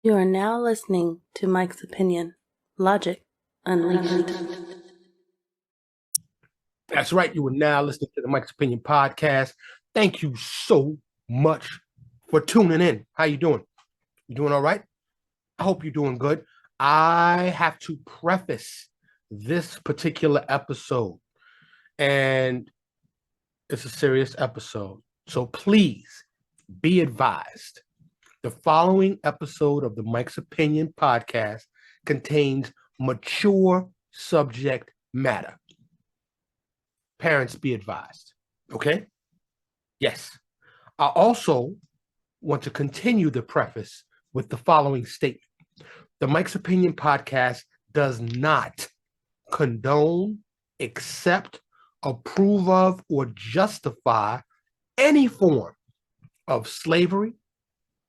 You are now listening to Mike's Opinion, Logic Unleashed. That's right. You are now listening to the Mike's Opinion podcast. Thank you so much for tuning in. How you doing? You doing all right? I hope you're doing good. I have to preface this particular episode, and it's a serious episode. So please be advised. The following episode of the Mike's Opinion podcast contains mature subject matter. Parents, be advised. Okay? Yes. I also want to continue the preface with the following statement. The Mike's Opinion podcast does not condone, accept, approve of, or justify any form of slavery,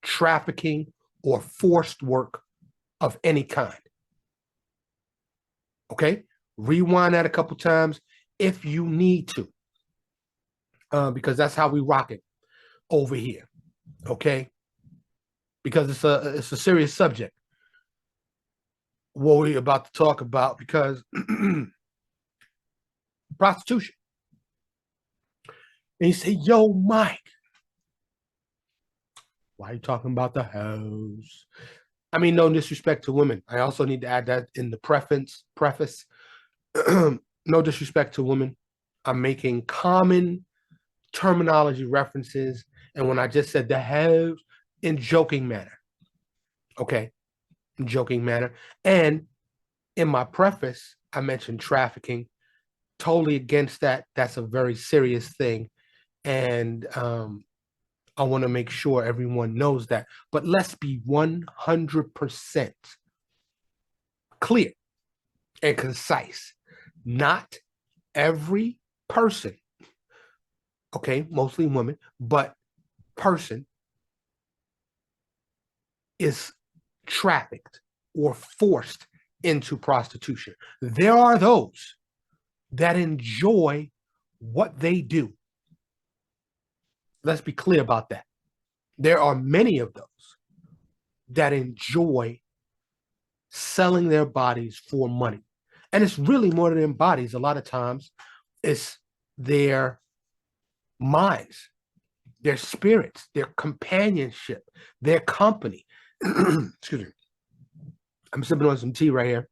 trafficking, or forced work of any kind. Okay? Rewind that a couple times if you need to, because that's how we rock it over here. Okay? Because it's a serious subject what we're about to talk about, because prostitution. And you say, yo, Mike, why are you talking about the house? I mean, no disrespect to women. I also need to add that in the preface. No disrespect to women. I'm making common terminology references. And when I just said the house, in joking manner. Okay? In joking manner. And in my preface, I mentioned trafficking. Totally against that. That's a very serious thing. And I want to make sure everyone knows that. But let's be 100% clear and concise. Not every person, okay, mostly women, but person is trafficked or forced into prostitution. There are those that enjoy what they do. Let's be clear about that. There are many of those that enjoy selling their bodies for money. And it's really more than bodies. A lot of times it's their minds, their spirits, their companionship, their company. Excuse me. I'm sipping on some tea right here.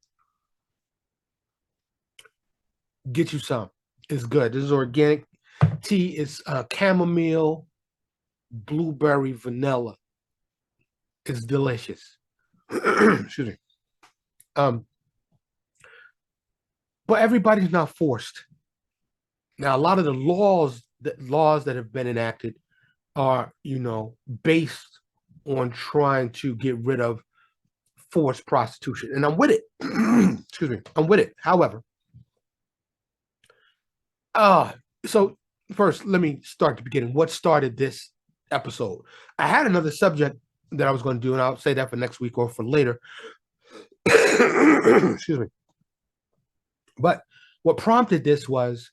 Get you some. It's good. This is organic tea. It's chamomile, blueberry, vanilla. It's delicious. Excuse me. But everybody's not forced. Now, a lot of the laws that have been enacted are, based on trying to get rid of forced prostitution, and I'm with it. Excuse me, I'm with it. However, so first, let me start at the beginning. What started this episode? I had another subject that I was going to do, and I'll say that for next week or for later. Excuse me. But what prompted this was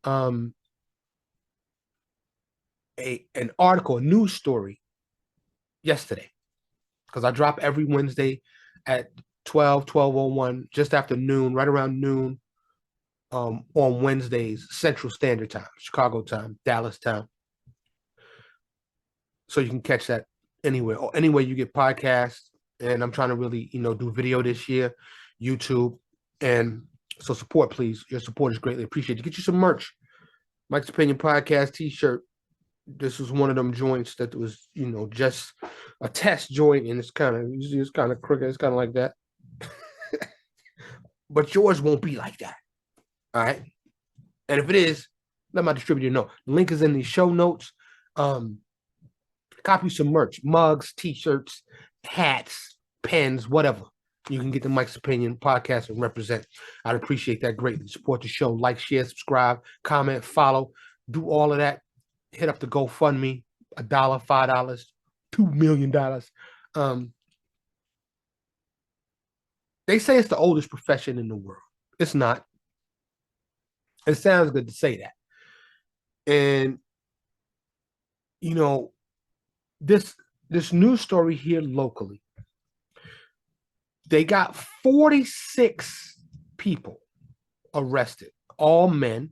an article, a news story yesterday, because I drop every Wednesday at 12:01, just after noon, right around noon, on Wednesdays, Central Standard Time, Chicago time, Dallas time. So you can catch that anywhere, or anywhere you get podcasts. And I'm trying to really, do video this year, YouTube. And so support, please. Your support is greatly appreciated. Get you some merch. Mike's Opinion Podcast t-shirt. This was one of them joints that was, just a test joint, and it's kind of crooked. It's kind of like that. But yours won't be like that. All right. And if it is, let my distributor know. The link is in the show notes. Copy some merch, mugs, t-shirts, hats, pens, whatever. You can get the Mike's Opinion podcast and represent. I'd appreciate that greatly. Support the show, like, share, subscribe, comment, follow, do all of that. Hit up the GoFundMe, $1, $5, $2 million. They say it's the oldest profession in the world. It's not. It sounds good to say that. And, this news story here locally They got 46 people arrested, all men.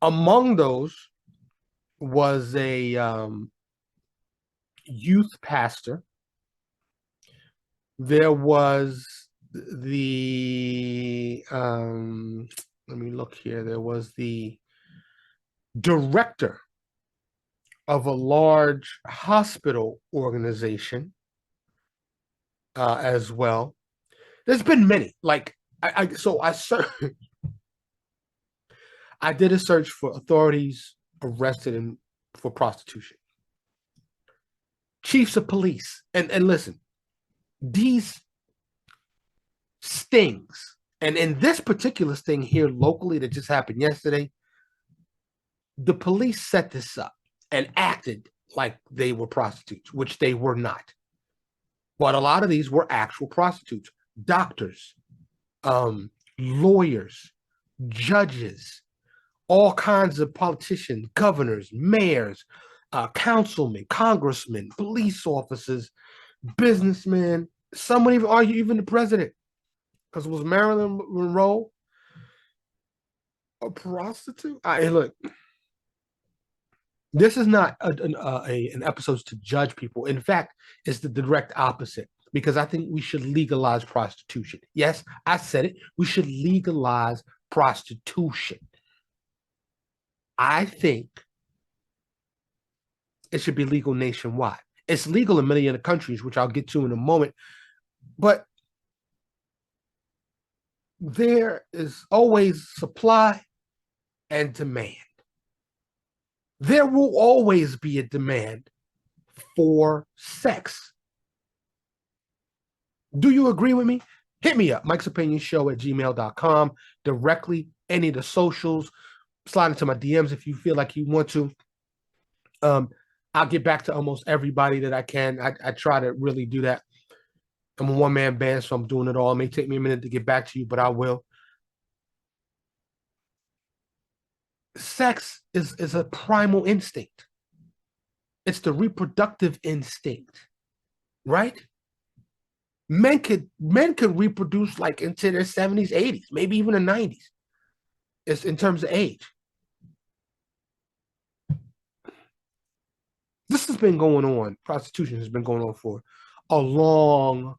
Among those was a youth pastor. There was let me look here. There was the director of a large hospital organization as well. There's been many. Like I did a search for authorities arrested for prostitution, chiefs of police, and listen, these stings, and in this particular sting here locally that just happened yesterday, the police set this up and acted like they were prostitutes, which they were not. But a lot of these were actual prostitutes, doctors, lawyers, judges, all kinds of politicians, governors, mayors, councilmen, congressmen, police officers, businessmen. Some would even argue even the president, because was Marilyn Monroe a prostitute? Look, this is not an episode to judge people. In fact, it's the direct opposite, because I think we should legalize prostitution. Yes, I said it. We should legalize prostitution. I think it should be legal nationwide. It's legal in many other countries, which I'll get to in a moment. But there is always supply and demand. There will always be a demand for sex. Do you agree with me? Hit me up, Mike's Opinion Show at gmail.com, directly, any of the socials. Slide into my DMs if you feel like you want to. I'll get back to almost everybody that I can. I try to really do that. I'm a one-man band, so I'm doing it all. It may take me a minute to get back to you, but I will. Sex is a primal instinct. It's the reproductive instinct, right? Men could reproduce like into their 70s, 80s, maybe even the 90s. It's in terms of age. This has been going on. Prostitution has been going on for a long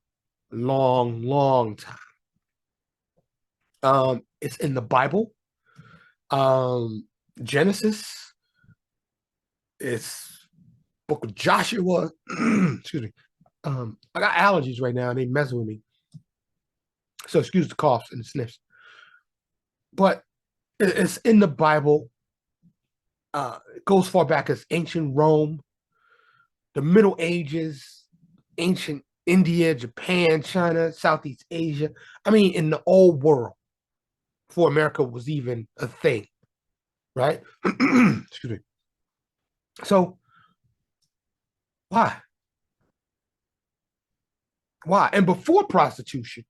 time. It's in the Bible. Genesis. It's Book of Joshua. Excuse me. I got allergies right now and they messing with me. So excuse the coughs and the sniffs. But it's in the Bible. It goes far back as ancient Rome, the Middle Ages, ancient India, Japan, China, Southeast Asia. I mean, in the old world, before America was even a thing, right? Excuse me. So, why? Why? And before prostitution,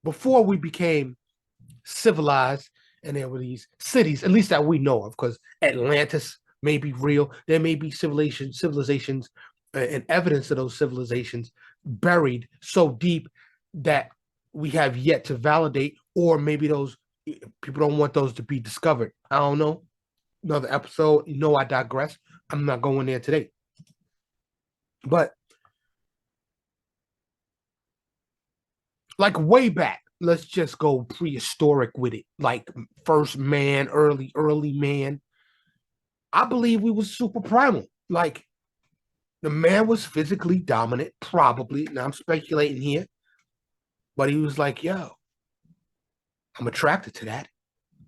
before we became civilized, and there were these cities, at least that we know of, because Atlantis may be real. There may be civilizations and evidence of those civilizations buried so deep that we have yet to validate, or maybe those people don't want those to be discovered. I don't know. Another episode. You know, I digress. I'm not going there today. But like way back, let's just go prehistoric with it. Like first man, early man. I believe we was super primal. Like the man was physically dominant, probably. Now I'm speculating here. But he was like, yo, I'm attracted to that.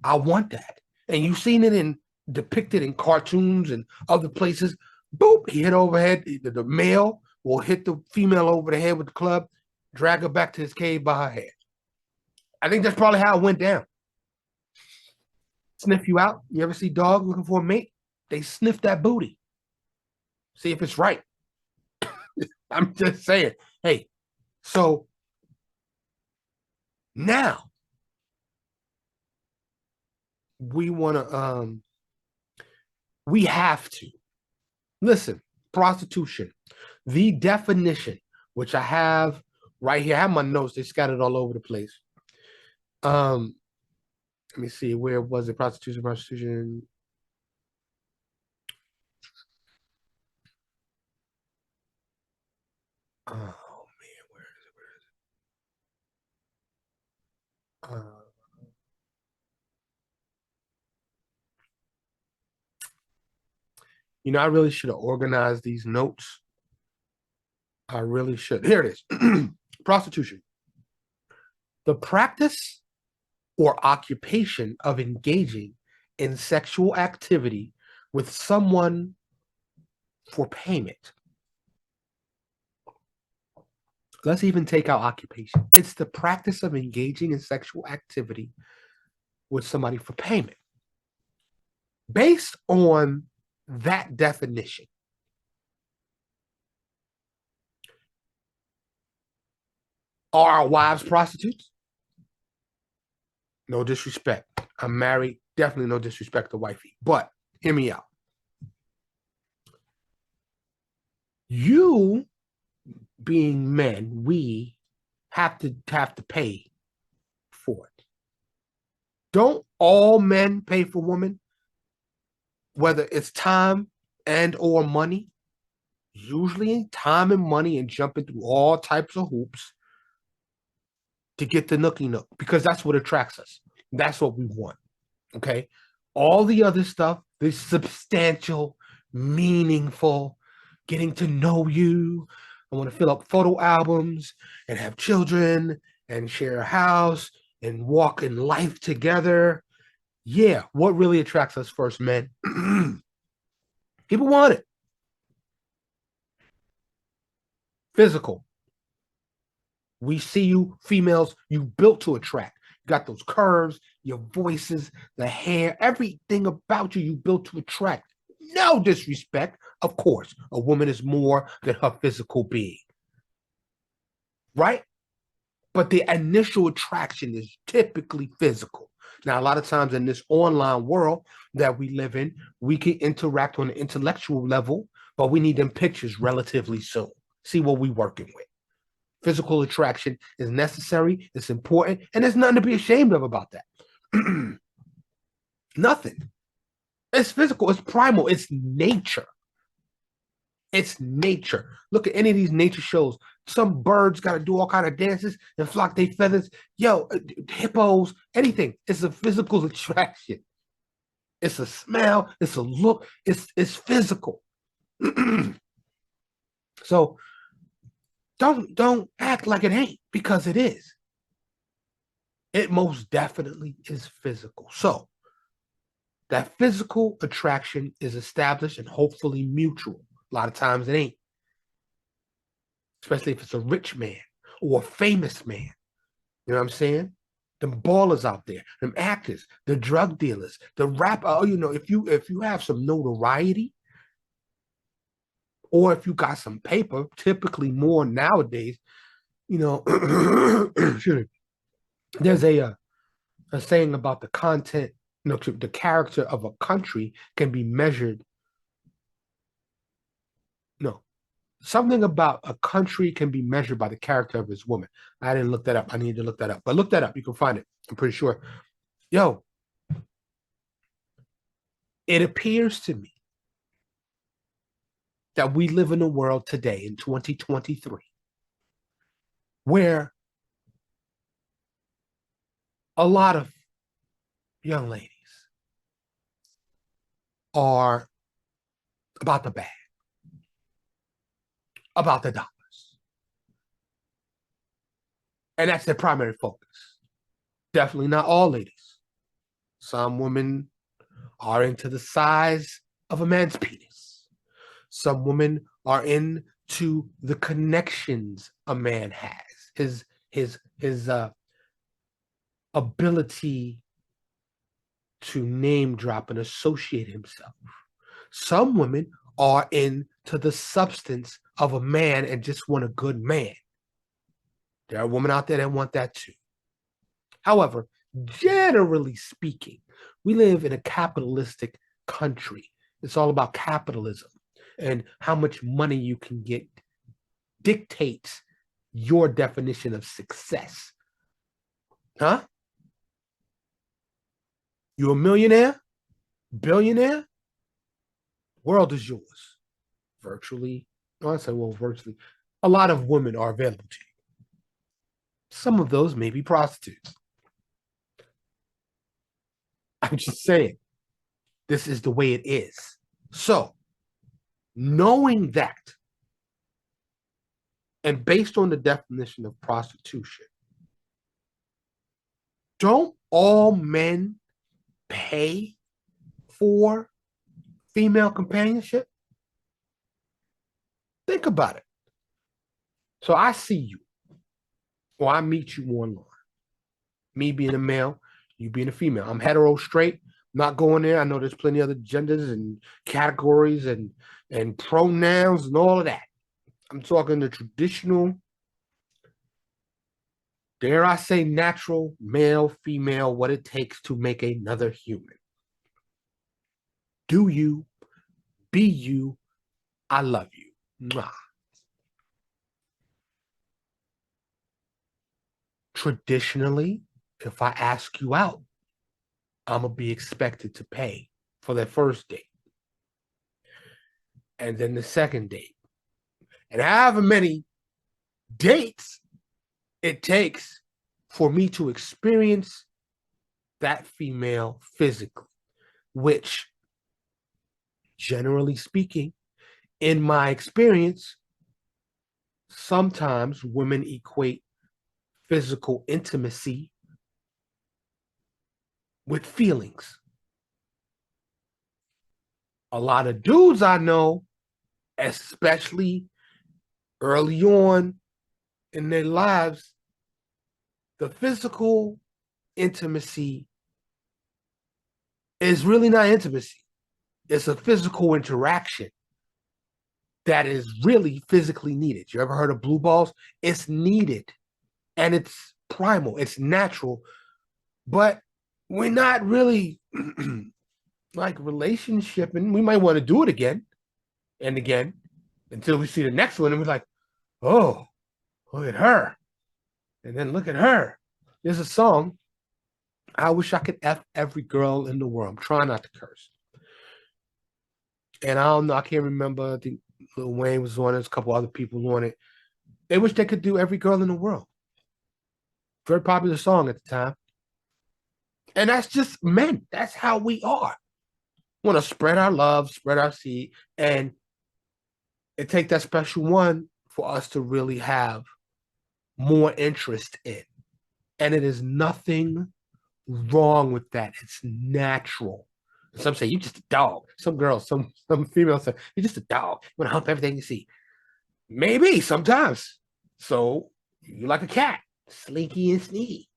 I want that. And you've seen it depicted in cartoons and other places. Boop, he hit overhead. The male will hit the female over the head with the club, drag her back to his cave by her hair. I think that's probably how it went down. Sniff you out. You ever see dogs looking for a mate? They sniff that booty. See if it's right. I'm just saying. Hey, so now we want to, we have to. Listen, prostitution, the definition, which I have right here. I have my notes. They scattered all over the place. Let me see. Where was it? Prostitution. Oh man, where is it? I really should have organized these notes. I really should. Here it is. Prostitution. The practice or occupation of engaging in sexual activity with someone for payment. Let's even take out occupation. It's the practice of engaging in sexual activity with somebody for payment. Based on that definition, are our wives prostitutes? No disrespect. I'm married. Definitely no disrespect to wifey. But hear me out. You being men, we have to pay for it. Don't all men pay for women? Whether it's time and or money, usually time and money, and jumping through all types of hoops to get the nookie nook, because that's what attracts us. That's what we want. Okay. All the other stuff, this substantial, meaningful, getting to know you. I want to fill up photo albums and have children and share a house and walk in life together. Yeah, what really attracts us first, men? People want it. Physical. We see you, females, you built to attract. You got those curves, your voices, the hair, everything about you, you built to attract. No disrespect. Of course, a woman is more than her physical being. Right? But the initial attraction is typically physical. Now, a lot of times in this online world that we live in, we can interact on an intellectual level, but we need them pictures relatively soon. See what we're working with. Physical attraction is necessary, it's important, and there's nothing to be ashamed of about that. Nothing. It's physical, it's primal, it's nature. It's nature. Look at any of these nature shows. Some birds got to do all kind of dances and flock their feathers. Yo, hippos, anything. It's a physical attraction. It's a smell. It's a look. It's physical. So don't act like it ain't, because it is. It most definitely is physical. So that physical attraction is established and hopefully mutual. A lot of times it ain't. Especially if it's a rich man or a famous man. You know what I'm saying? Them ballers out there, them actors, the drug dealers, the rapper. Oh, if you have some notoriety, or if you got some paper, typically more nowadays, there's a saying about the content, the character of a country can be measured. No, something about a country can be measured by the character of its woman. I didn't look that up. I need to look that up. But look that up. You can find it. I'm pretty sure. Yo, it appears to me that we live in a world today in 2023 where a lot of young ladies are about the bag, about the dollars. And that's their primary focus. Definitely not all ladies. Some women are into the size of a man's penis. Some women are into the connections a man has, his ability to name drop and associate himself. Some women are into the substance of a man and just want a good man. There are women out there that want that too. However, generally speaking, we live in a capitalistic country. It's all about capitalism, and how much money you can get dictates your definition of success. Huh? You a millionaire? Billionaire? World is yours. Virtually. I say, well, virtually. A lot of women are available to you. Some of those may be prostitutes. I'm just saying, this is the way it is. So, knowing that, and based on the definition of prostitution, don't all men pay for female companionship? Think about it. So I see you, or I meet you online. Me being a male, you being a female. I'm hetero, straight, not going there. I know there's plenty of other genders and categories and pronouns and all of that. I'm talking the traditional, dare I say, natural, male, female, what it takes to make another human. Do you, be you, I love you. Mwah. Traditionally, if I ask you out, I'm going to be expected to pay for that first date. And then the second date. And however many dates it takes for me to experience that female physically, which, generally speaking, in my experience, sometimes women equate physical intimacy with feelings. A lot of dudes I know, especially early on in their lives, the physical intimacy is really not intimacy. It's a physical interaction that is really physically needed. You ever heard of blue balls? It's needed, and it's primal, it's natural, but we're not really like relationship, and we might want to do it again and again until we see the next one and we're like, oh, look at her. And then look at her. There's a song, I wish I could F every girl in the world. I'm trying not to curse. And I don't know, I can't remember. I think Lil Wayne was on it, there's a couple other people on it. They wish they could do every girl in the world. Very popular song at the time. And that's just men. That's how we are. Want to spread our love, spread our seed, and it takes that special one for us to really have more interest in. And it is nothing wrong with that. It's natural. Some say, you're just a dog. Some girls, some females say, you're just a dog. You want to hump everything you see. Maybe, sometimes. So, you're like a cat. Slinky and sneaky.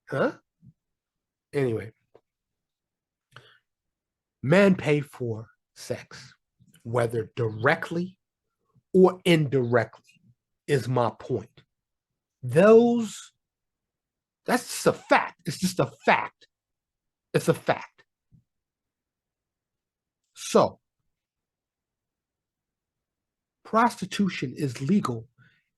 Huh? Anyway. Men pay for sex, whether directly or indirectly, is my point. That's just a fact. It's just a fact. It's a fact. So, prostitution is legal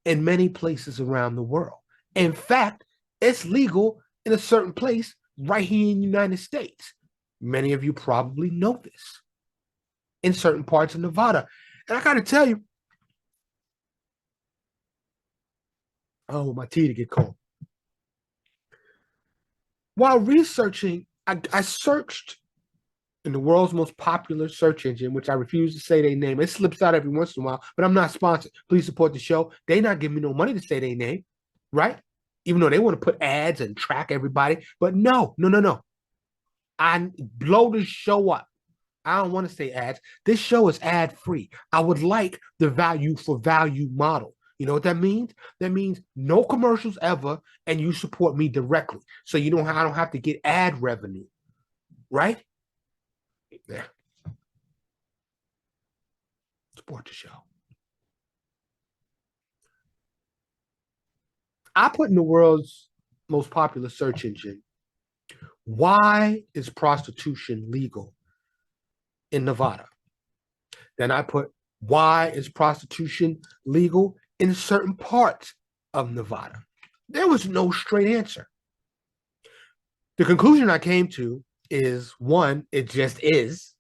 in many places around the world. In fact, it's legal in a certain place right here in the United States. Many of you probably know this. In certain parts of Nevada. And I got to tell you, oh, my tea to get cold. While researching, I searched in the world's most popular search engine, which I refuse to say their name. It slips out every once in a while, but I'm not sponsored. Please support the show. They not giving me no money to say their name, right? Even though they want to put ads and track everybody. But no. I blow this show up. I don't want to say ads. This show is ad-free. I would like the value for value model. You know what that means? That means no commercials ever, and you support me directly. So I don't have to get ad revenue, right? Yeah. Support the show. I put in the world's most popular search engine, why is prostitution legal in Nevada? Then I put, why is prostitution legal in certain parts of Nevada. There was no straight answer. The conclusion I came to is, one, it just is.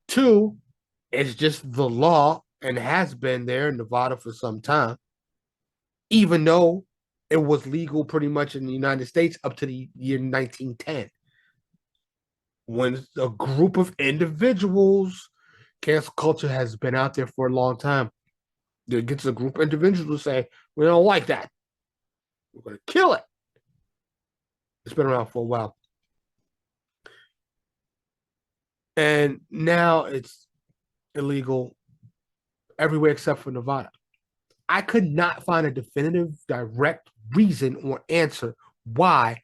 Two, it's just the law and has been there in Nevada for some time, even though it was legal pretty much in the United States up to the year 1910, when a group of individuals, cancel culture has been out there for a long time. There gets a group of individuals who say, we don't like that. We're going to kill it. It's been around for a while. And now it's illegal everywhere except for Nevada. I could not find a definitive, direct reason or answer why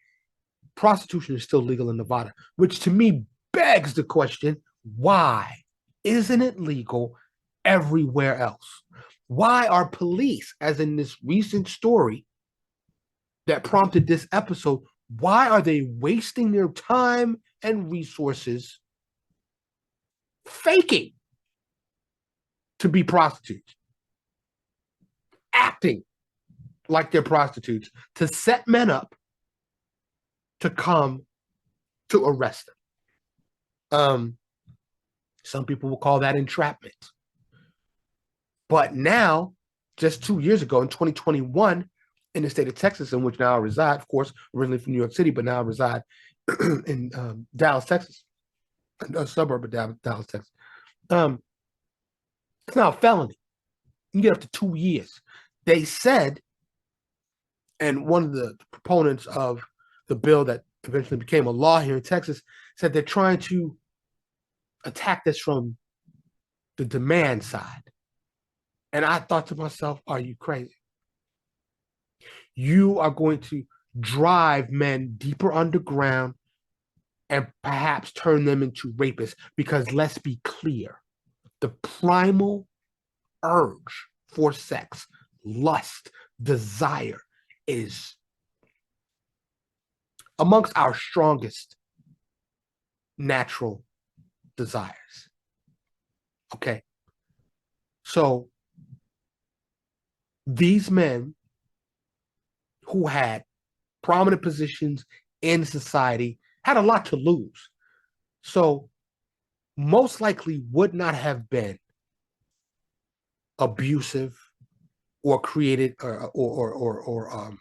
prostitution is still legal in Nevada, which to me begs the question, why isn't it legal everywhere else? Why are police, as in this recent story that prompted this episode, why are they wasting their time and resources faking to be prostitutes, acting like they're prostitutes to set men up to come to arrest them? Some people will call that entrapment. But now, just 2 years ago, in 2021, in the state of Texas, in which now I reside, of course, originally from New York City, but now I reside in Dallas, Texas, a suburb of Dallas, Texas. It's now a felony. You get up to 2 years. They said, and one of the proponents of the bill that eventually became a law here in Texas said they're trying to attack this from the demand side. And I thought to myself, are you crazy? You are going to drive men deeper underground and perhaps turn them into rapists, because let's be clear, the primal urge for sex, lust, desire is amongst our strongest natural desires. Okay. So these men who had prominent positions in society had a lot to lose. So most likely would not have been abusive or created or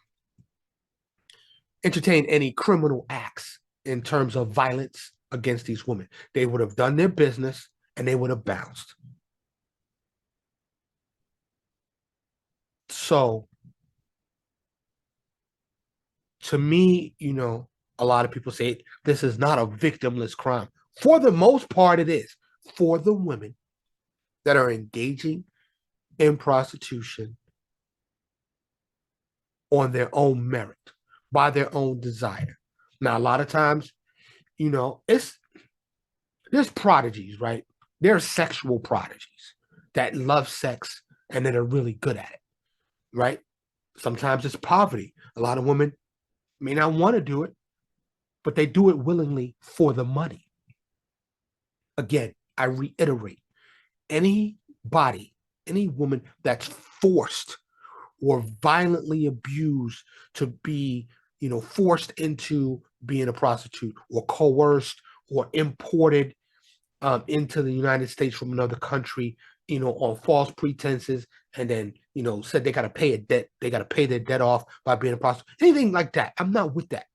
entertained any criminal acts in terms of violence against these women. They would have done their business and they would have bounced. So to me, a lot of people say this is not a victimless crime. For the most part, it is. For the women that are engaging in prostitution on their own merit, by their own desire. Now, a lot of times, there's prodigies, right? There's sexual prodigies that love sex and that are really good at it, right? Sometimes it's poverty. A lot of women may not want to do it, but they do it willingly for the money. Again, I reiterate, any woman that's forced or violently abused to be, forced into being a prostitute or coerced or imported into the United States from another country, on false pretenses, and then, said they got to pay a debt, they got to pay their debt off by being a prostitute, anything like that. I'm not with that.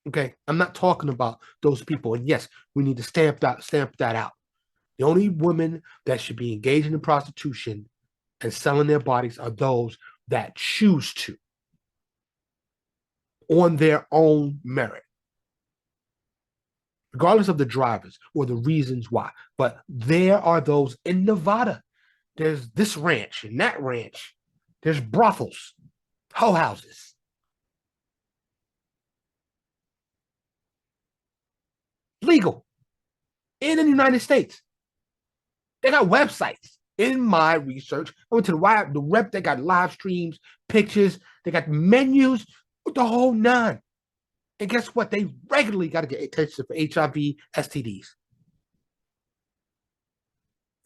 Okay, I'm not talking about those people. And yes, we need to stamp that out. The only women that should be engaging in prostitution and selling their bodies are those that choose to, on their own merit, regardless of the drivers or the reasons why. But there are those in Nevada. There's this ranch and that ranch. There's brothels, hoe houses. Legal in the United States. They got websites. In my research, I went to the rep. They got live streams, pictures. They got menus with the whole nine. And guess what? They regularly got to get tested for HIV, STDs.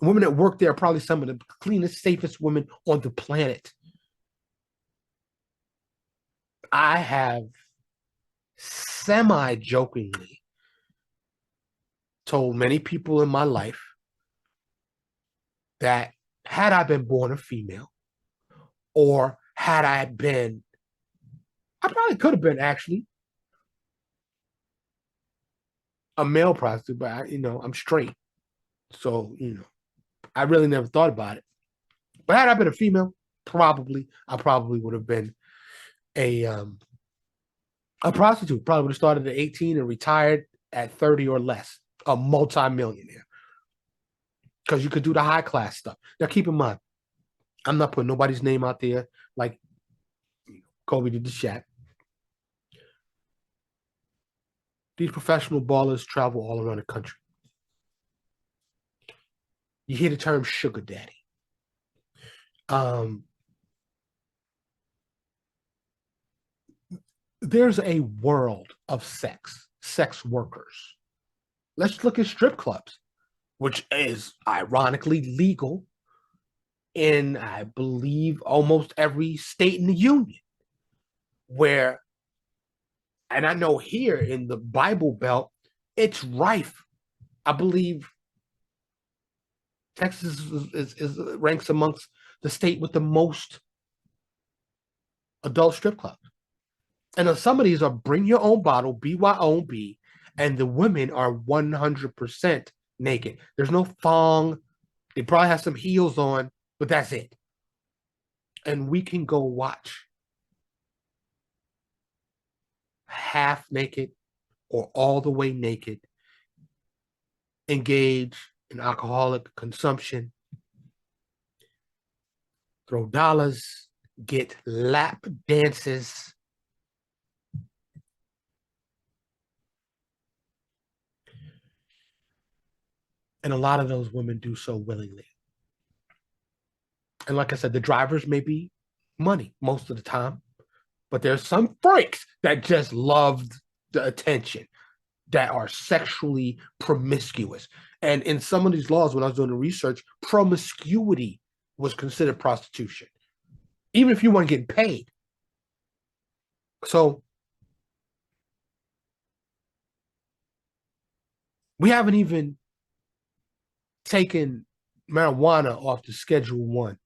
Women that work there are probably some of the cleanest, safest women on the planet. I have semi-jokingly told many people in my life that had I been born a female, or had I been, I probably could have been actually a male prostitute, but I'm straight. So, I really never thought about it. But had I been a female, I probably would have been a prostitute. Probably would have started at 18 and retired at 30 or less, a multi-millionaire. Because you could do the high class stuff. Now, keep in mind, I'm not putting nobody's name out there like Kobe did to Shaq. These professional ballers travel all around the country. You hear the term sugar daddy. There's a world of sex workers. Let's look at strip clubs, which is ironically legal in, I believe, almost every state in the union. And I know here in the Bible Belt, it's rife. I believe Texas ranks amongst the state with the most adult strip clubs. And some of these are bring your own bottle, BYOB, and the women are 100% naked. There's no thong. They probably have some heels on, but that's it. And we can go watch half naked or all the way naked, engage in alcoholic consumption, throw dollars, get lap dances. And a lot of those women do so willingly. And like I said, the drivers may be money most of the time, but there's some freaks that just loved the attention, that are sexually promiscuous. And in some of these laws, when I was doing the research, promiscuity was considered prostitution, even if you weren't getting paid. So we haven't even taken marijuana off the Schedule 1.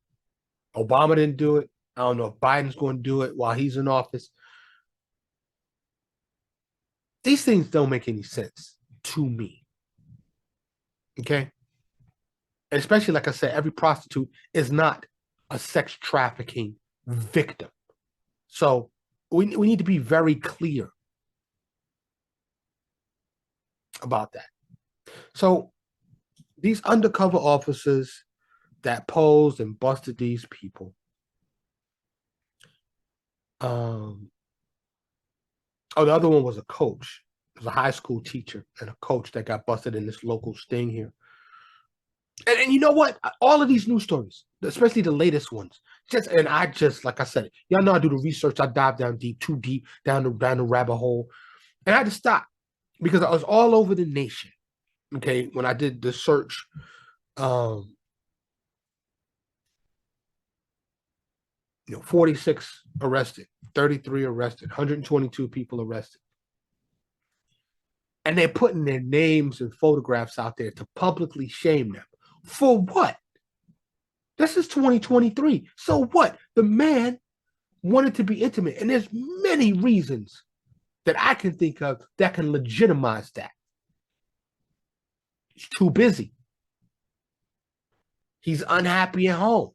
Obama didn't do it. I don't know if Biden's going to do it while he's in office. These things don't make any sense to me. Okay? And especially, like I said, every prostitute is not a sex trafficking victim. So we need to be very clear about that. So these undercover officers that posed and busted these people, the other one was a coach. It was a high school teacher and a coach that got busted in this local sting here. And you know what? All of these news stories, especially the latest ones, like I said, y'all know I do the research. I dive down deep, too deep, down the rabbit hole. And I had to stop because I was all over the nation. Okay, when I did the search, 46 arrested, 33 arrested, 122 people arrested. And they're putting their names and photographs out there to publicly shame them. For what? This is 2023. So what? The man wanted to be intimate. And there's many reasons that I can think of that can legitimize that. He's too busy. He's unhappy at home.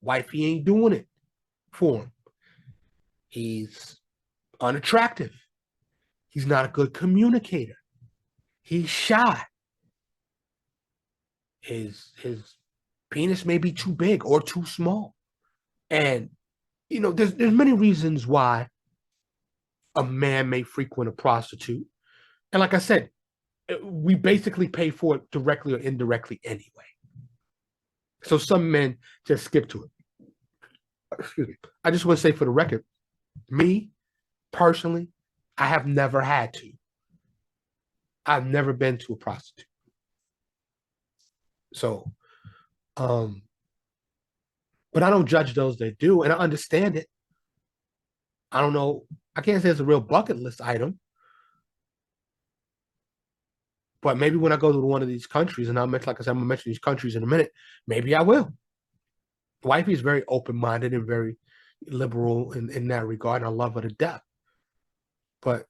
Wifey ain't doing it for him. He's unattractive. He's not a good communicator. He's shy. His penis may be too big or too small. And, there's many reasons why a man may frequent a prostitute. And like I said, we basically pay for it directly or indirectly anyway. So some men just skip to it. Excuse me. I just want to say for the record, me, personally, I have never had to. I've never been to a prostitute. So Um, but I don't judge those that do, and I understand it. I don't know. I can't say it's a real bucket list item, but maybe when I go to one of these countries, and I'll mention, like I said, I'm gonna mention these countries in a minute. Maybe I will. Wifey is very open minded and very liberal in that regard, and I love her to death. But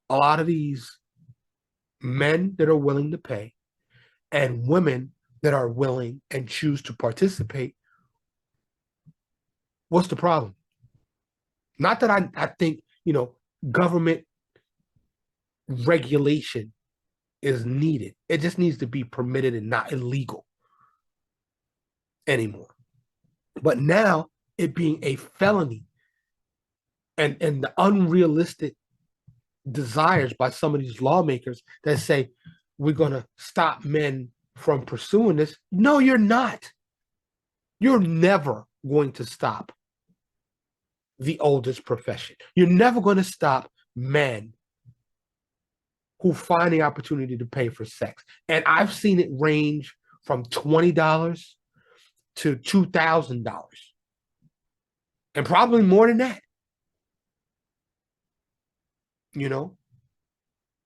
a lot of these men that are willing to pay and women that are willing and choose to participate, what's the problem? Not that I think, government regulation is needed. It just needs to be permitted and not illegal anymore. But now it being a felony and the unrealistic desires by some of these lawmakers that say we're going to stop men from pursuing this. No, you're not. You're never going to stop the oldest profession. You're never going to stop men who find the opportunity to pay for sex. And I've seen it range from $20 to $2,000 and probably more than that.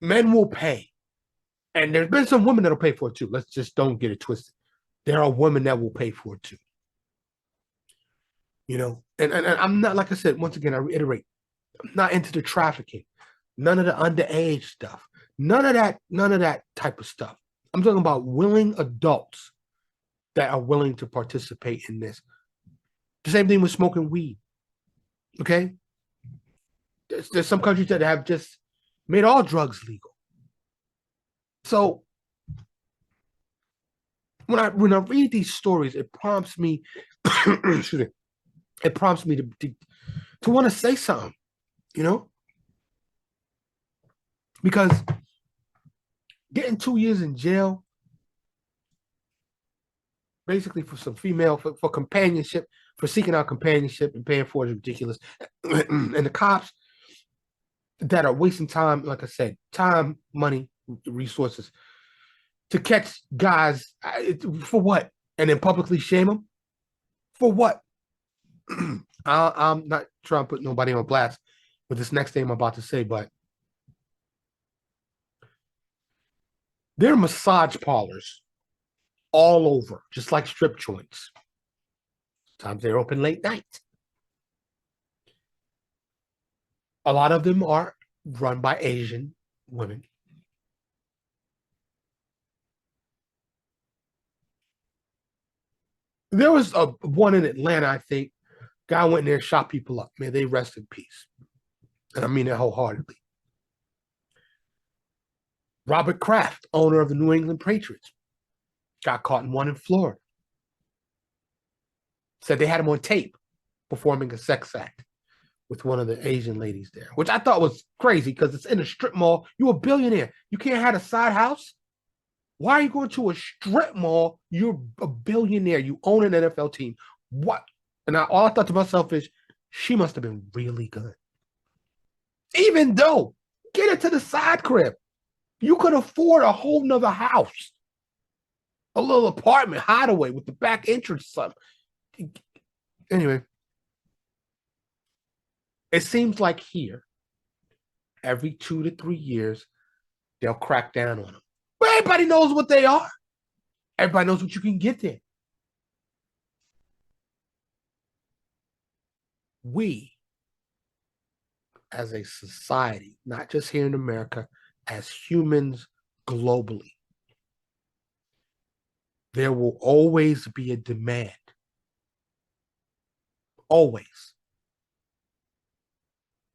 Men will pay. And there's been some women that'll pay for it too. Let's just don't get it twisted. There are women that will pay for it too. And I'm not, like I said, once again, I reiterate, I'm not into the trafficking, none of the underage stuff, none of that type of stuff. I'm talking about willing adults that are willing to participate in this. The same thing with smoking weed. Okay? There's some countries that have just made all drugs legal. So when I read these stories, it prompts me, excuse me, it prompts me to want to say something, because getting 2 years in jail, basically for some female, for companionship, for seeking out companionship and paying for it is ridiculous. And the cops that are wasting time, like I said, time, money, resources, to catch guys, for what? And then publicly shame them? For what? I'm not trying to put nobody on blast with this next thing I'm about to say, but there are massage parlors all over, just like strip joints. Sometimes they're open late night. A lot of them are run by Asian women. There was one in Atlanta, I think. Guy went in there and shot people up. May they rest in peace. And I mean it wholeheartedly. Robert Kraft, owner of the New England Patriots, got caught in one in Florida. Said they had him on tape performing a sex act with one of the Asian ladies there, which I thought was crazy because it's in a strip mall. You're a billionaire. You can't have a side house? Why are you going to a strip mall? You're a billionaire. You own an NFL team. What? And all I thought to myself is, she must have been really good. Even though, get it to the side crib. You could afford a whole nother house, a little apartment hideaway with the back entrance. Something. Anyway, it seems like here, every 2 to 3 years, they'll crack down on them. But everybody knows what they are. Everybody knows what you can get there. We, as a society, not just here in America, as humans globally, there will always be a demand. Always.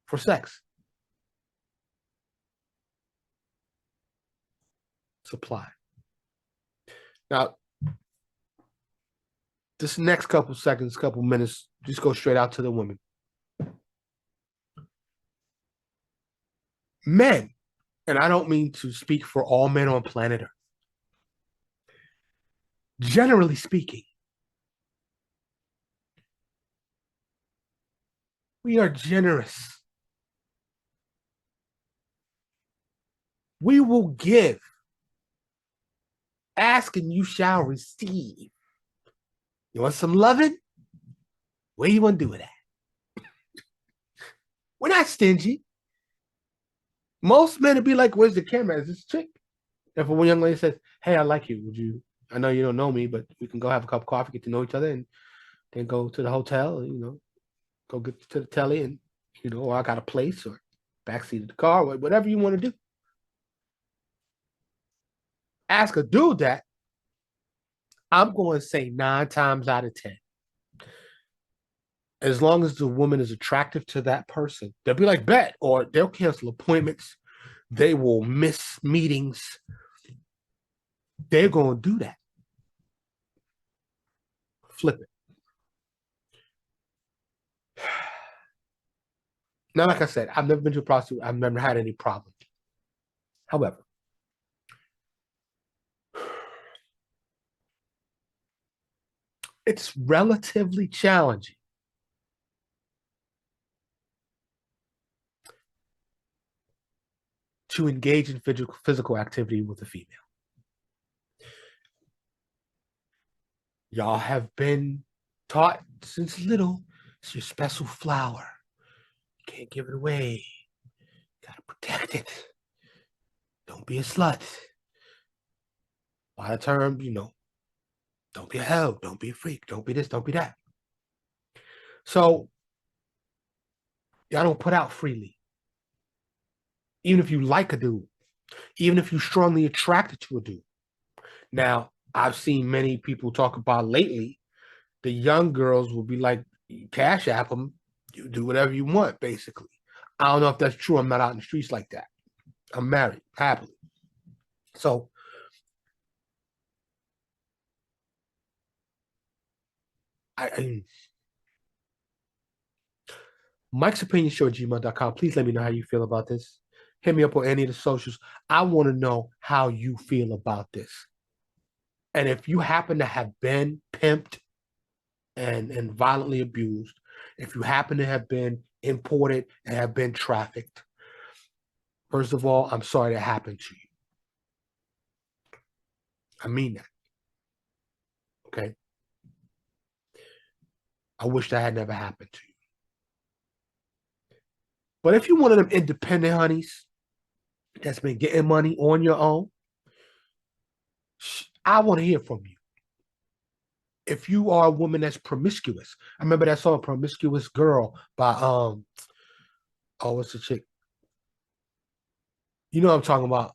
For sex. Supply. Now, this next couple seconds, couple minutes, just go straight out to the women. Men, and I don't mean to speak for all men on planet Earth, generally speaking, we are generous. We will give Ask and you shall receive. You want some loving? What do you want to do with that? We're not stingy. Most men would be like, where's the camera? Is this chick? If a young lady says, hey, I like you, would you? I know you don't know me, but we can go have a cup of coffee, get to know each other, and then go to the hotel, go get to the telly and, or I got a place or backseat of the car, whatever you want to do. Ask a dude that, I'm going to say 9 times out of 10. As long as the woman is attractive to that person, they'll be like, bet, or they'll cancel appointments. They will miss meetings. They're going to do that. Flip it. Now, like I said, I've never been to a prostitute. I've never had any problems. However, it's relatively challenging to engage in physical activity with a female. Y'all have been taught since little, it's your special flower. You can't give it away. You gotta protect it. Don't be a slut. A lot of terms, don't be a hoe, don't be a freak, don't be this, don't be that. So, y'all don't put out freely. Even if you like a dude, even if you're strongly attracted to a dude. Now, I've seen many people talk about lately, the young girls will be like, cash app them, you do whatever you want, basically. I don't know if that's true. I'm not out in the streets like that. I'm married, happily. So, Mike's Opinion Show at gmail.com. Please let me know how you feel about this. Hit me up on any of the socials. I want to know how you feel about this. And if you happen to have been pimped and violently abused, if you happen to have been imported and have been trafficked, first of all, I'm sorry that happened to you. I mean that. Okay? I wish that had never happened to you. But if you're one of them independent honeys that's been getting money on your own, I want to hear from you. If you are a woman that's promiscuous, I remember that song "Promiscuous Girl" by what's the chick? You know what I'm talking about.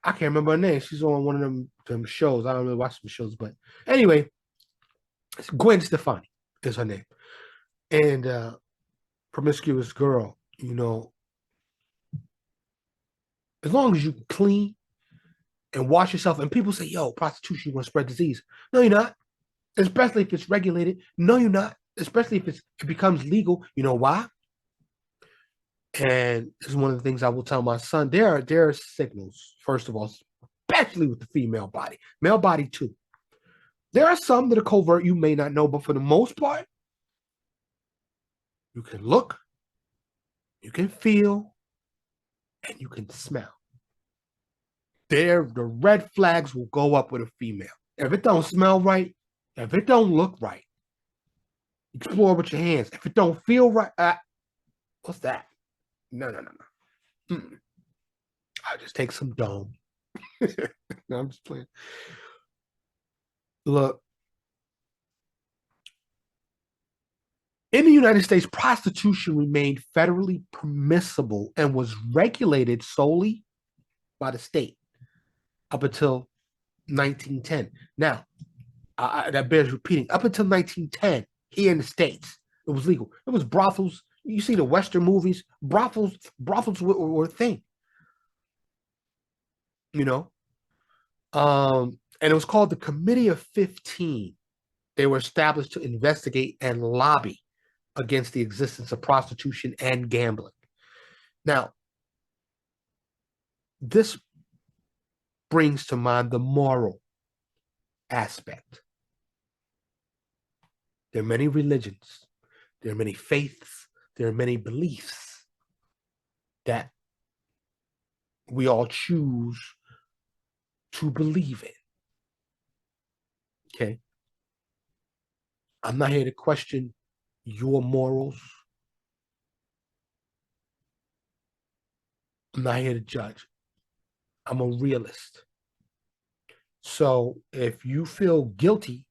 I can't remember her name. She's on one of them shows. I don't really watch some shows, but anyway, it's Gwen Stefani is her name. And Promiscuous Girl, as long as you clean and wash yourself, and people say, yo, prostitution, you're gonna spread disease. No, you're not. Especially if it's regulated. No, you're not. Especially if it becomes legal. You know why? And this is one of the things I will tell my son. There are signals, first of all, especially with the female body, male body too. There are some that are covert you may not know, but for the most part, you can look, you can feel, and you can smell. The red flags will go up with a female. If it don't smell right, if it don't look right, explore with your hands. If it don't feel right, what's that? No. I'll just take some Dome. No, I'm just playing. Look, in the United States, prostitution remained federally permissible and was regulated solely by the state up until 1910. Now, that bears repeating. Up until 1910, here in the States, it was legal. It was brothels. You see the Western movies, brothels were a thing. And it was called the Committee of 15. They were established to investigate and lobby against the existence of prostitution and gambling. Now, this brings to mind the moral aspect. There are many religions, there are many faiths, there are many beliefs that we all choose to believe in. Okay? I'm not here to question your morals. I'm not here to judge. I'm a realist. So if you feel guilty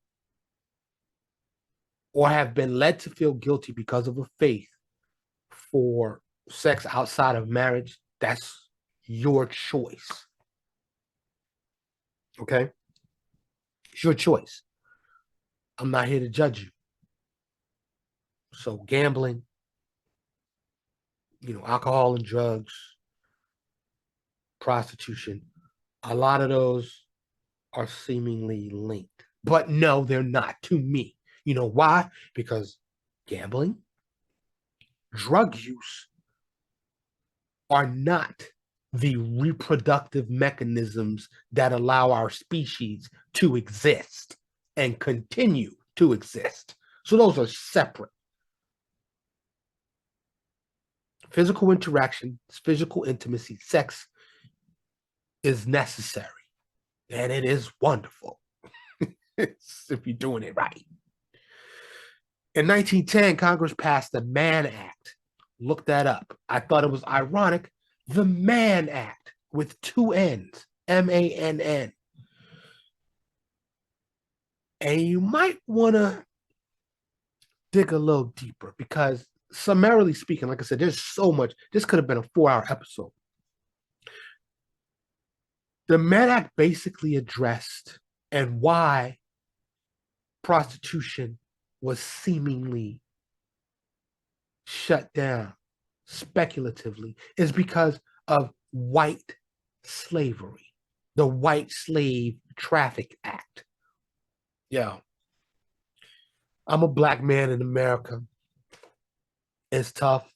or have been led to feel guilty because of a faith for sex outside of marriage, that's your choice. Okay? It's your choice. I'm not here to judge you. So gambling, alcohol and drugs, prostitution, a lot of those are seemingly linked. But no, they're not to me. You know why? Because gambling, drug use are not the reproductive mechanisms that allow our species to exist and continue to exist. So those are separate. Physical interaction, physical intimacy, sex is necessary. And it is wonderful if you're doing it right. In 1910, Congress passed the Mann Act. Look that up. I thought it was ironic. The Mann Act with two N's, M-A-N-N. And you might want to dig a little deeper because, summarily speaking, like I said, there's so much. This could have been a 4-hour episode. The Mann Act basically addressed and why prostitution was seemingly shut down speculatively is because of white slavery, the White Slave Traffic Act. Yeah. I'm a black man in America. It's tough.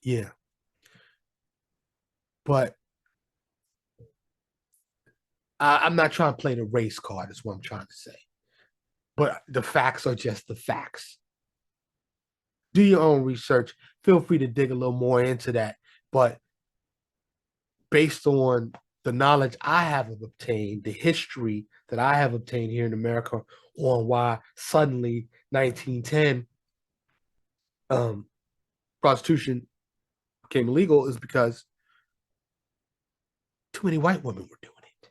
Yeah. But I'm not trying to play the race card, is what I'm trying to say. But the facts are just the facts. Do your own research. Feel free to dig a little more into that. But based on the knowledge I have obtained, the history that I have obtained here in America on why suddenly 1910 prostitution became illegal is because too many white women were doing it.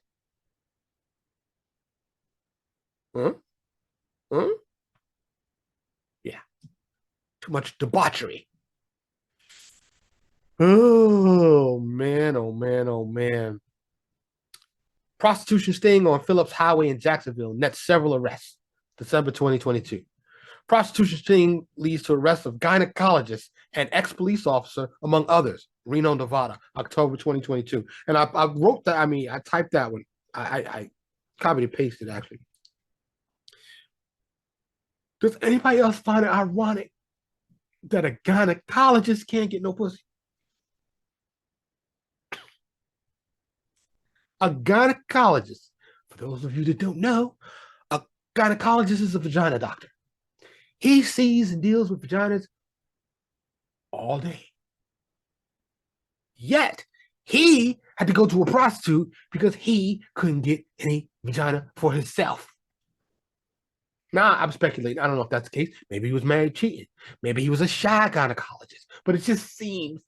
Huh? Yeah. Too much debauchery. Oh, man, oh, man, oh, man. Prostitution sting on Phillips Highway in Jacksonville nets several arrests. December 2022. Prostitution sting leads to arrest of gynecologist and ex-police officer, among others. Reno, Nevada, October 2022. And I wrote that, I typed that one. I copied and pasted, actually. Does anybody else find it ironic that a gynecologist can't get no pussy? A gynecologist, for those of you that don't know, a gynecologist is a vagina doctor. He sees and deals with vaginas all day. Yet, he had to go to a prostitute because he couldn't get any vagina for himself. Now, I'm speculating. I don't know if that's the case. Maybe he was married cheating. Maybe he was a shy gynecologist. But it just seems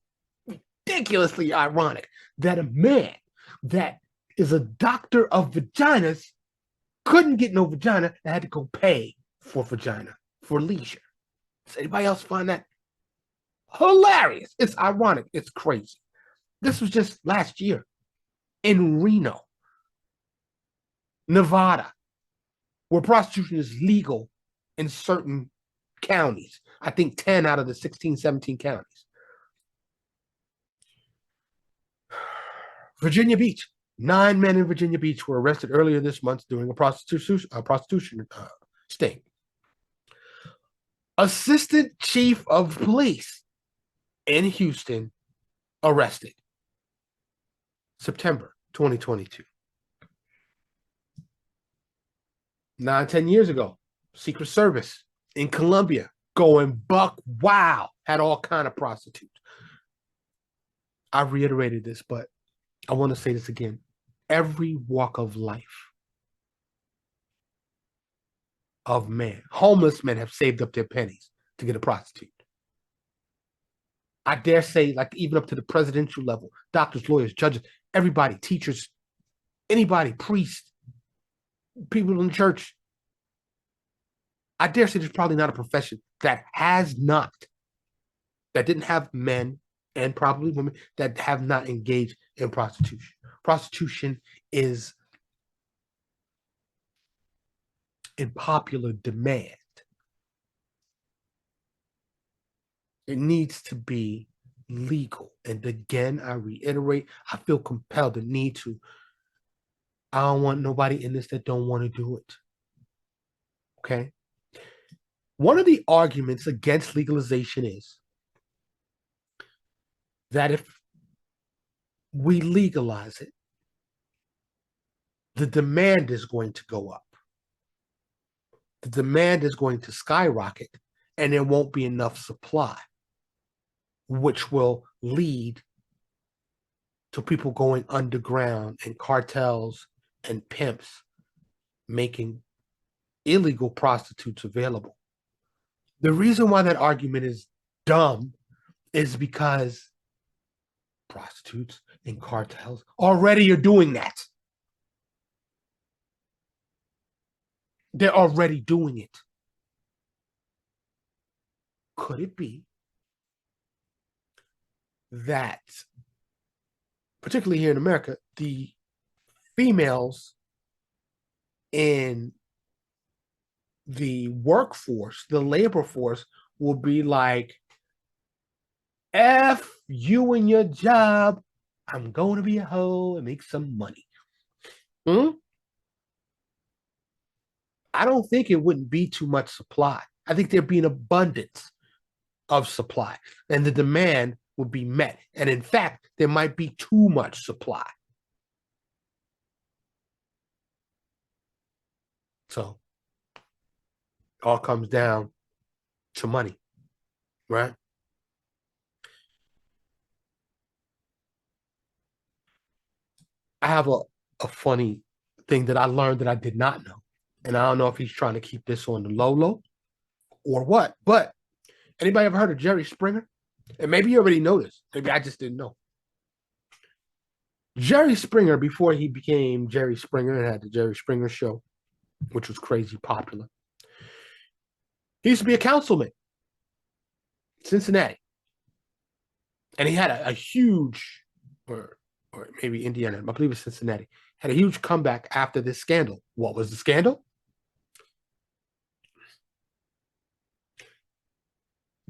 ridiculously ironic that a man that is a doctor of vaginas couldn't get no vagina and had to go pay for vagina for leisure. Does anybody else find that hilarious? It's ironic. It's crazy. This was just last year in Reno, Nevada, where prostitution is legal in certain counties. I think 10 out of the 16, 17 counties. Virginia Beach. 9 men in Virginia Beach were arrested earlier this month during a prostitution sting. Assistant Chief of Police in Houston arrested. September 2022. 9-10 years ago, Secret Service in Colombia going buck wild, had all kind of prostitutes. I reiterated this, but I want to say this again. every walk of life of man. Homeless men have saved up their pennies to get a prostitute. I dare say, like even up to the presidential level, doctors, lawyers, judges, everybody, teachers, anybody, priests, people in church. I dare say there's probably not a profession that didn't have men and probably women that have not engaged in prostitution. Prostitution is in popular demand. It needs to be legal. And again, I reiterate, I feel compelled, the need to. I don't want nobody in this that don't want to do it. Okay? One of the arguments against legalization is that if we legalize it, the demand is going to go up. The demand is going to skyrocket, and there won't be enough supply, which will lead to people going underground and cartels and pimps making illegal prostitutes available. The reason why that argument is dumb is because prostitutes and cartels already are doing that. They're already doing it. Could it be that, particularly here in America, the females in the workforce, the labor force, will be like, F you and your job, I'm going to be a hoe and make some money. I don't think it wouldn't be too much supply. I think there'd be an abundance of supply, and the demand would be met. And in fact, there might be too much supply. So it all comes down to money, right? I have a funny thing that I learned that I did not know. And I don't know if he's trying to keep this on the low or what. But anybody ever heard of Jerry Springer? And maybe you already know this. Maybe I just didn't know. Jerry Springer, before he became Jerry Springer and had the Jerry Springer show, which was crazy popular, he used to be a councilman in Cincinnati. And he had a huge, or maybe Indiana, I believe it was Cincinnati, had a huge comeback after this scandal. What was the scandal?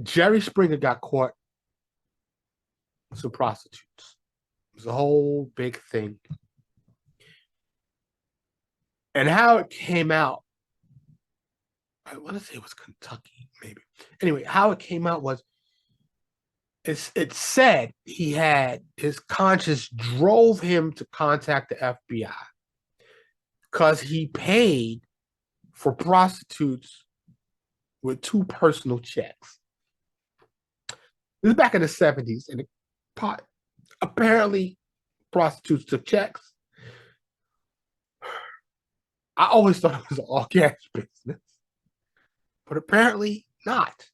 Jerry Springer got caught with some prostitutes. It was a whole big thing. And how it came out, I want to say it was Kentucky, maybe. Anyway, how it came out was it said he had his conscience drove him to contact the FBI because he paid for prostitutes with 2 personal checks. This is back in the 70s, and apparently prostitutes took checks. I always thought it was an all cash business, but apparently not.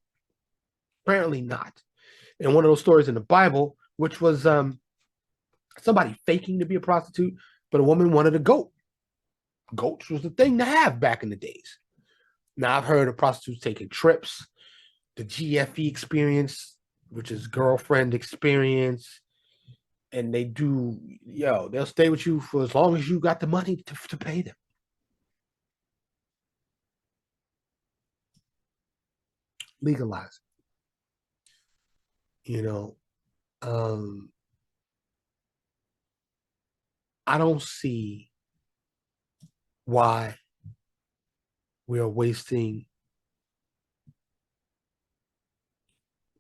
Apparently not. And one of those stories in the Bible, which was somebody faking to be a prostitute, but a woman wanted a goat. Goats was the thing to have back in the days. Now I've heard of prostitutes taking trips, the GFE experience, which is girlfriend experience, and they'll stay with you for as long as you got the money to pay them. Legalize. I don't see why we are wasting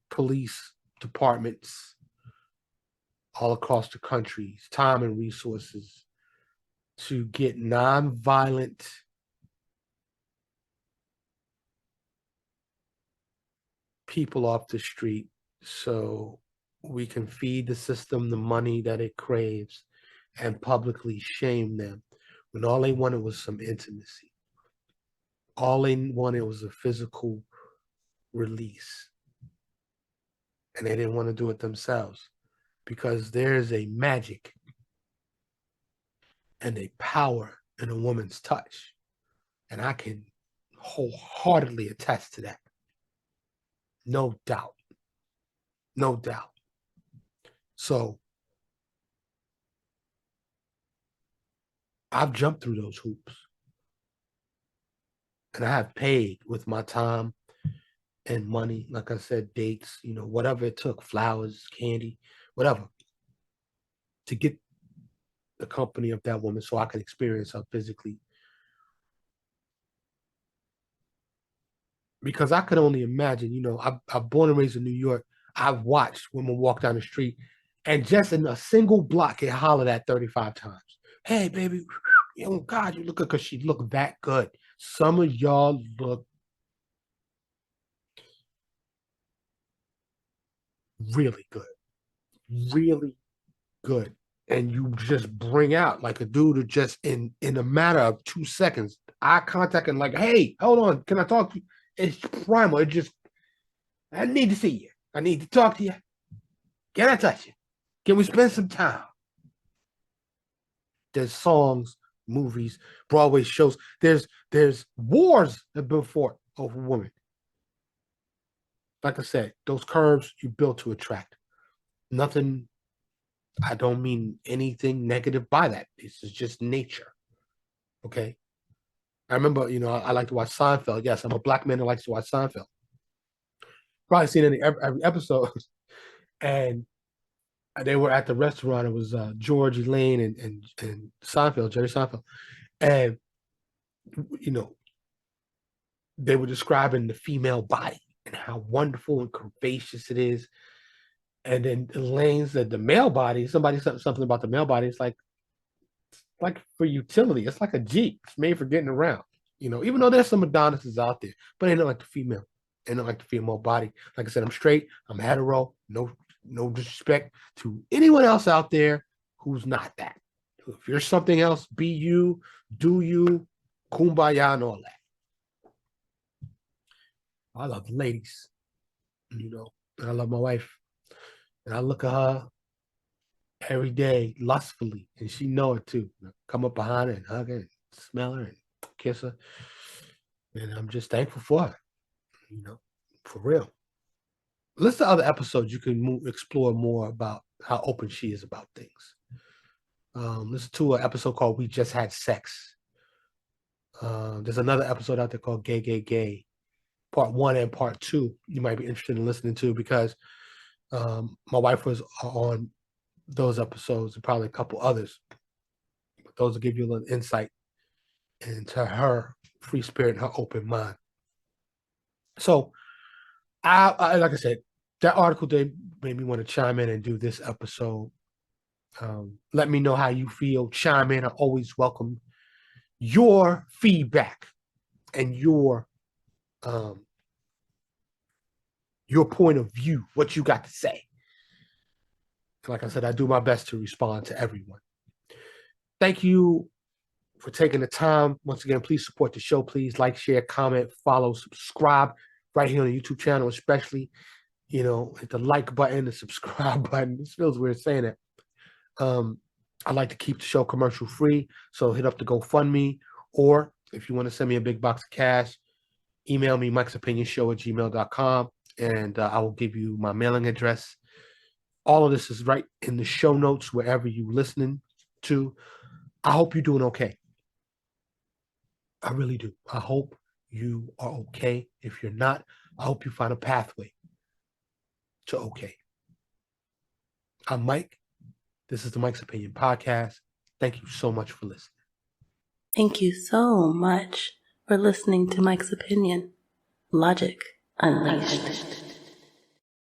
police departments all across the country's time and resources to get nonviolent people off the street so we can feed the system the money that it craves and publicly shame them when all they wanted was some intimacy. All they wanted was a physical release. And they didn't want to do it themselves because there's a magic and a power in a woman's touch. And I can wholeheartedly attest to that. No doubt. No doubt. So I've jumped through those hoops. And I have paid with my time and money, like I said, dates, whatever it took, flowers, candy, whatever, to get the company of that woman so I could experience her physically. Because I could only imagine, I'm born and raised in New York. I've watched women walk down the street and just in a single block get hollered at 35 times. Hey, baby, oh God, you look good, because she looked that good. Some of y'all look really good. Really good. And you just bring out like a dude who just in a matter of 2 seconds, eye contact and like, hey, hold on, can I talk to you? It's primal. It just, I need to see you. I need to talk to you. Can I touch you? Can we spend some time? There's songs, movies, Broadway shows. There's wars that have been fought over women. Like I said, those curves you built to attract. Nothing, I don't mean anything negative by that. This is just nature. Okay? I remember, I like to watch Seinfeld. Yes, I'm a black man that likes to watch Seinfeld. Probably seen every episode. And they were at the restaurant. It was George, Elaine, and Seinfeld, Jerry Seinfeld. And, they were describing the female body and how wonderful and curvaceous it is. And then Elaine said the male body, somebody said something about the male body. It's like for utility. It's like a Jeep. It's made for getting around. Even though there's some Adonises out there, but they don't like the female. They don't like the female body. Like I said, I'm straight. I'm hetero. No disrespect to anyone else out there who's not that. If you're something else, be you, do you, kumbaya and all that. I love ladies, and I love my wife. And I look at her every day lustfully, and she know it too. Come up behind her and hug her and smell her and kiss her. And I'm just thankful for her, for real. Listen to other episodes. You can explore more about how open she is about things. Listen to an episode called We Just Had Sex. There's another episode out there called Gay, Gay, Gay, part 1 and part 2. You might be interested in listening to because my wife was on those episodes and probably a couple others. But those will give you a little insight into her free spirit and her open mind. So, I like I said, that article made me want to chime in and do this episode. Let me know how you feel. Chime in. I always welcome your feedback and your point of view, what you got to say. Like I said, I do my best to respond to everyone. Thank you for taking the time. Once again, please support the show. Please like, share, comment, follow, subscribe right here on the YouTube channel, especially, hit the like button, the subscribe button. This feels weird saying it. I like to keep the show commercial free, so hit up the GoFundMe, or if you want to send me a big box of cash, email me mikesopinionshow@gmail.com, and I will give you my mailing address. All of this is right in the show notes wherever you're listening to. I hope you're doing okay. I really do. I hope you are okay. If you're not, I hope you find a pathway to okay. I'm Mike. This is the Mike's Opinion Podcast. Thank you so much for listening. Thank you so much for listening to Mike's Opinion. Logic Unleashed.